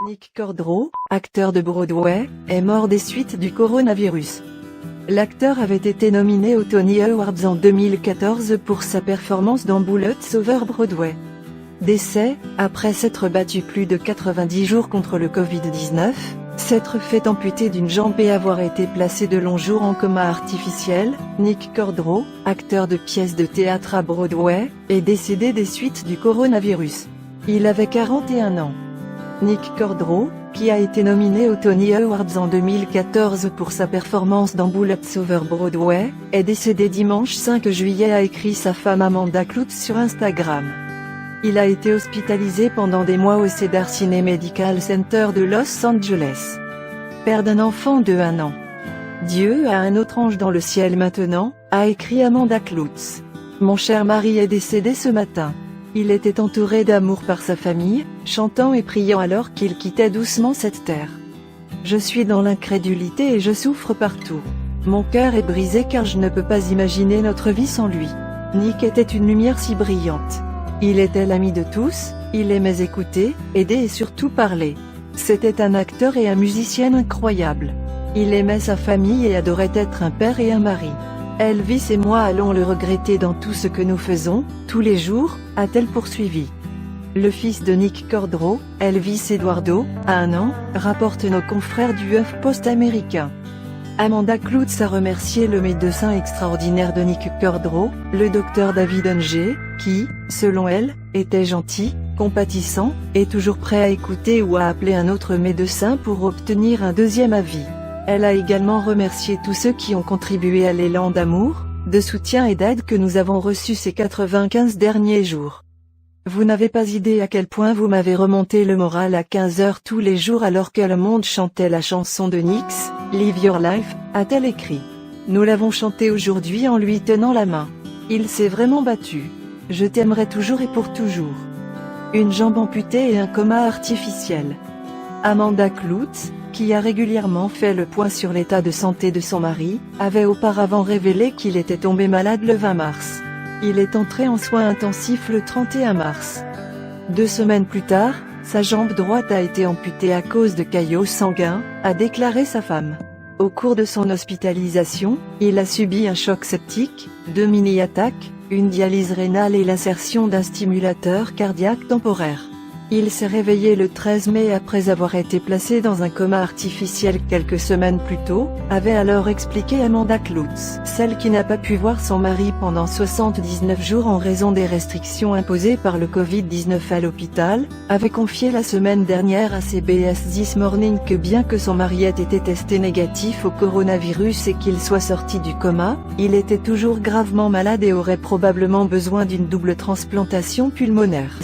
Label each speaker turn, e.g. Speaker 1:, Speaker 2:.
Speaker 1: Nick Cordro, acteur de Broadway, est mort des suites du coronavirus. L'acteur avait été nominé aux Tony Awards en 2014 pour sa performance dans Bullets Over Broadway. Décès, après s'être battu plus de 90 jours contre le Covid-19, s'être fait amputer d'une jambe et avoir été placé de longs jours en coma artificiel, Nick Cordro, acteur de pièces de théâtre à Broadway, est décédé des suites du coronavirus. Il avait 41 ans. Nick Cordro, qui a été nominé aux Tony Awards en 2014 pour sa performance dans Bullets Over Broadway, est décédé dimanche 5 juillet, a écrit sa femme Amanda Kloots sur Instagram. Il a été hospitalisé pendant des mois au Cedars-Sinai Medical Center de Los Angeles. Père d'un enfant de 1 an. Dieu a un autre ange dans le ciel maintenant, a écrit Amanda Kloots. Mon cher mari est décédé ce matin. Il était entouré d'amour par sa famille, chantant et priant alors qu'il quittait doucement cette terre. Je suis dans l'incrédulité et je souffre partout. Mon cœur est brisé car je ne peux pas imaginer notre vie sans lui. Nick était une lumière si brillante. Il était l'ami de tous, il aimait écouter, aider et surtout parler. C'était un acteur et un musicien incroyable. Il aimait sa famille et adorait être un père et un mari. Elvis et moi allons le regretter dans tout ce que nous faisons, tous les jours, a-t-elle poursuivi. Le fils de Nick Cordro, Elvis Eduardo, a 1 an, rapportent nos confrères du HuffPost américain. Amanda Kloots a remercié le médecin extraordinaire de Nick Cordro, le docteur David Unger, qui, selon elle, était gentil, compatissant, et toujours prêt à écouter ou à appeler un autre médecin pour obtenir un deuxième avis. Elle a également remercié tous ceux qui ont contribué à l'élan d'amour, de soutien et d'aide que nous avons reçu ces 95 derniers jours. Vous n'avez pas idée à quel point vous m'avez remonté le moral à 15 heures tous les jours alors que le monde chantait la chanson de Nix, Live Your Life, a-t-elle écrit. Nous l'avons chanté aujourd'hui en lui tenant la main. Il s'est vraiment battu. Je t'aimerai toujours et pour toujours. Une jambe amputée et un coma artificiel. Amanda Kloots, qui a régulièrement fait le point sur l'état de santé de son mari, avait auparavant révélé qu'il était tombé malade le 20 mars. Il est entré en soins intensifs le 31 mars. 2 semaines plus tard, sa jambe droite a été amputée à cause de caillots sanguins, a déclaré sa femme. Au cours de son hospitalisation, il a subi un choc septique, 2 mini-attaques, une dialyse rénale et l'insertion d'un stimulateur cardiaque temporaire. Il s'est réveillé le 13 mai après avoir été placé dans un coma artificiel quelques semaines plus tôt, avait alors expliqué Amanda Kloots. Celle qui n'a pas pu voir son mari pendant 79 jours en raison des restrictions imposées par le Covid-19 à l'hôpital, avait confié la semaine dernière à CBS This Morning que bien que son mari ait été testé négatif au coronavirus et qu'il soit sorti du coma, il était toujours gravement malade et aurait probablement besoin d'une double transplantation pulmonaire.